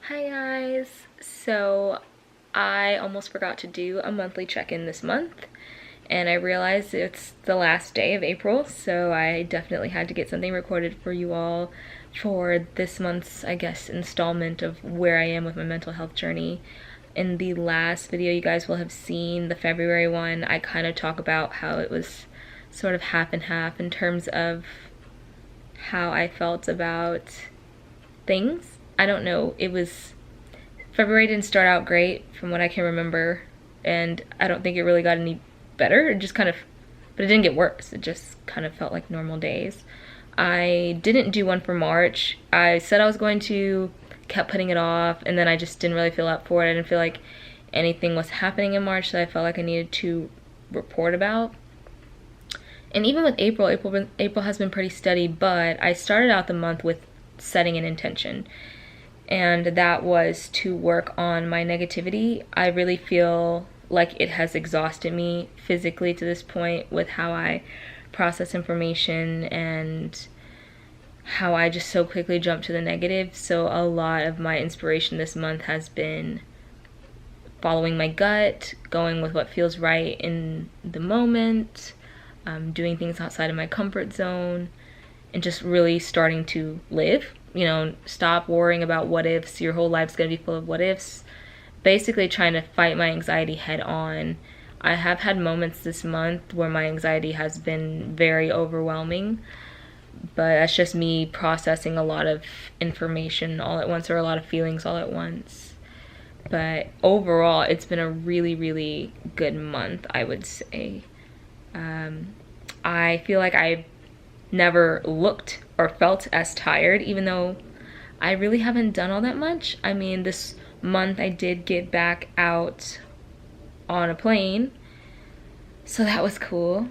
Hi guys! So I almost forgot to do a monthly check-in this month, and I realized it's the last day of April, so I definitely had to get something recorded for you all for this month's, I guess, installment of where I am with my mental health journey. In the last video you guys will have seen, the February one, I kind of talk about how it was sort of half and half in terms of how I felt about things. I don't know, February didn't start out great from what I can remember, and I don't think it really got any better. But it didn't get worse. It just kind of felt like normal days. I didn't do one for March. I said I was going to, kept putting it off, and then I just didn't really feel up for it. I didn't feel like anything was happening in March that I felt like I needed to report about. And even with April has been pretty steady, but I started out the month with setting an intention, and that was to work on my negativity. I really feel like it has exhausted me physically to this point with how I process information and how I just so quickly jump to the negative. So a lot of my inspiration this month has been following my gut, going with what feels right in the moment, doing things outside of my comfort zone, and just really starting to live. Stop worrying about what ifs. Your whole life's gonna be full of what ifs. Basically trying to fight my anxiety head on. I have had moments this month where my anxiety has been very overwhelming, but that's just me processing a lot of information all at once, or a lot of feelings all at once. But overall, it's been a really, really good month, I would say. I feel like I've never looked or felt as tired, even though I really haven't done all that much. I mean, this month I did get back out on a plane, so that was cool.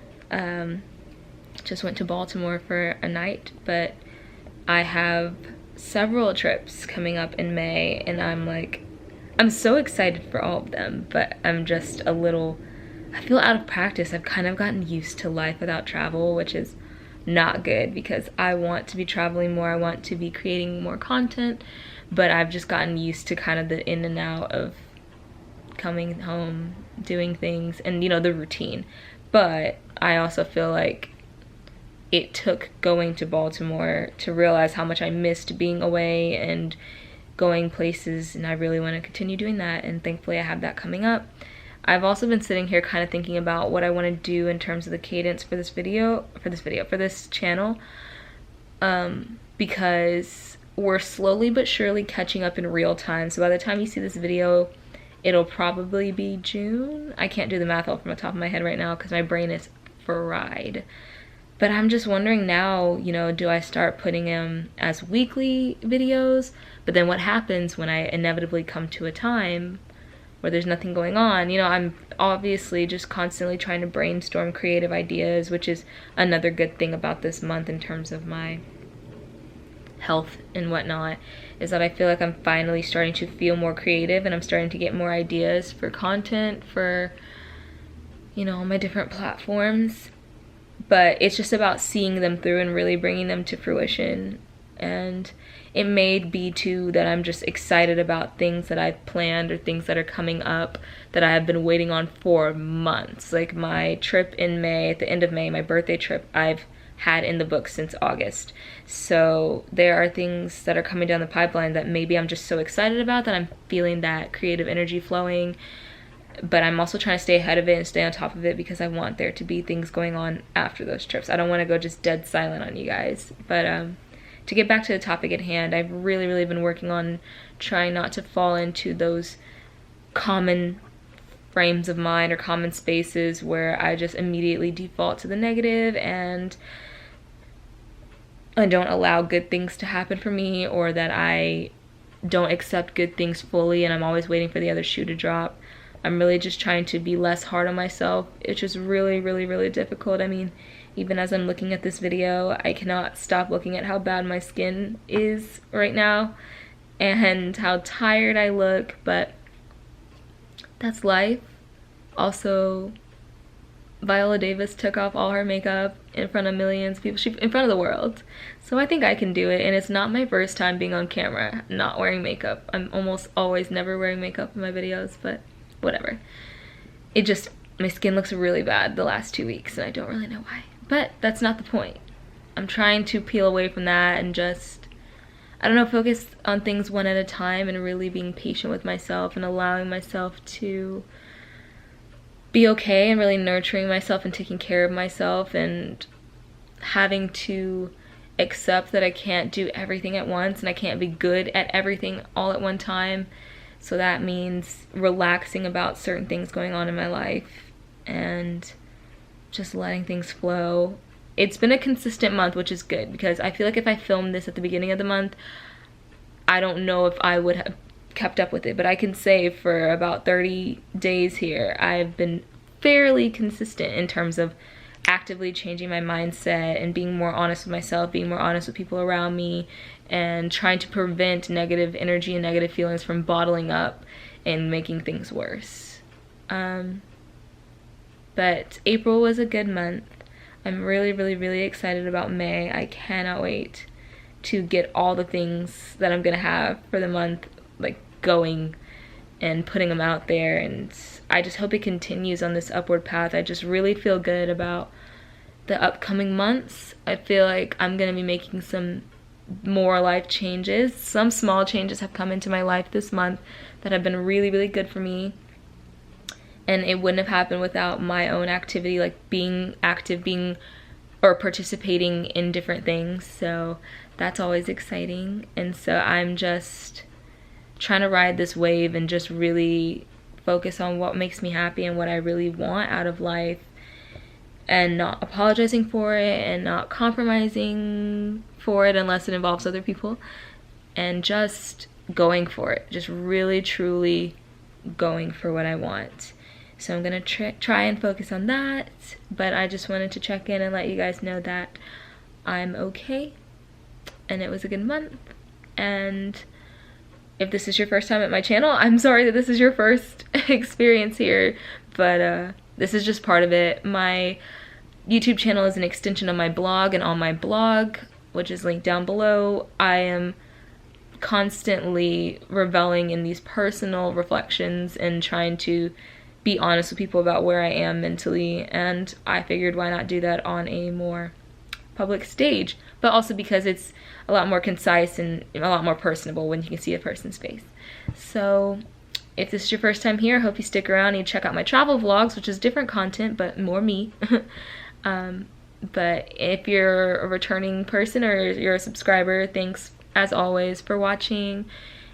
Just went to Baltimore for a night, but I have several trips coming up in May, and I'm so excited for all of them, but I feel out of practice. I've kind of gotten used to life without travel, which is not good because I want to be traveling more. I want to be creating more content, but I've just gotten used to kind of the in and out of coming home, doing things, and the routine. But I also feel like it took going to Baltimore to realize how much I missed being away and going places, and I really want to continue doing that, and thankfully I have that coming up. I've also been sitting here kind of thinking about what I want to do in terms of the cadence for this channel, because we're slowly but surely catching up in real time. So by the time you see this video, it'll probably be June. I can't do the math off from the top of my head right now because my brain is fried. But I'm just wondering now, do I start putting them as weekly videos? But then what happens when I inevitably come to a time where there's nothing going on? I'm obviously just constantly trying to brainstorm creative ideas, which is another good thing about this month in terms of my health and whatnot, is that I feel like I'm finally starting to feel more creative, and I'm starting to get more ideas for content for, my different platforms. But it's just about seeing them through and really bringing them to fruition. And it may be too that I'm just excited about things that I've planned or things that are coming up that I have been waiting on for months. Like my trip in May, at the end of May, my birthday trip, I've had in the books since August. So there are things that are coming down the pipeline that maybe I'm just so excited about that I'm feeling that creative energy flowing. But I'm also trying to stay ahead of it and stay on top of it because I want there to be things going on after those trips. I don't want to go just dead silent on you guys. But to get back to the topic at hand, I've really, really been working on trying not to fall into those common frames of mind or common spaces where I just immediately default to the negative and I don't allow good things to happen for me, or that I don't accept good things fully and I'm always waiting for the other shoe to drop. I'm really just trying to be less hard on myself. It's just really, really, really difficult. I mean, even as I'm looking at this video, I cannot stop looking at how bad my skin is right now and how tired I look, but that's life. Also, Viola Davis took off all her makeup in front of millions of people, in front of the world. So I think I can do it, and it's not my first time being on camera, not wearing makeup. I'm almost always never wearing makeup in my videos, but whatever. It just, my skin looks really bad the last 2 weeks, and I don't really know why. But that's not the point. I'm trying to peel away from that and just, I don't know, focus on things one at a time and really being patient with myself and allowing myself to be okay and really nurturing myself and taking care of myself and having to accept that I can't do everything at once and I can't be good at everything all at one time. So that means relaxing about certain things going on in my life and just letting things flow. It's been a consistent month, which is good, because I feel like if I filmed this at the beginning of the month, I don't know if I would have kept up with it, but I can say for about 30 days here, I've been fairly consistent in terms of actively changing my mindset and being more honest with myself, being more honest with people around me, and trying to prevent negative energy and negative feelings from bottling up and making things worse. But April was a good month. I'm really, really, really excited about May. I cannot wait to get all the things that I'm gonna have for the month like going and putting them out there, and I just hope it continues on this upward path. I just really feel good about the upcoming months. I feel like I'm gonna be making some more life changes. Some small changes have come into my life this month that have been really, really good for me, and it wouldn't have happened without my own activity, like being active, being or participating in different things. So that's always exciting. And so I'm just trying to ride this wave and just really focus on what makes me happy and what I really want out of life, and not apologizing for it and not compromising for it unless it involves other people, and just going for it, just really truly going for what I want. So I'm gonna try and focus on that, but I just wanted to check in and let you guys know that I'm okay and it was a good month. And if this is your first time at my channel, I'm sorry that this is your first experience here, but this is just part of it. My YouTube channel is an extension of my blog, and on my blog, which is linked down below, I am constantly reveling in these personal reflections and trying to be honest with people about where I am mentally, and I figured why not do that on a more public stage, but also because it's a lot more concise and a lot more personable when you can see a person's face. So if this is your first time here, I hope you stick around and check out my travel vlogs, which is different content but more me. But if you're a returning person or you're a subscriber, thanks as always for watching,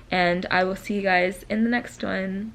and I will see you guys in the next one.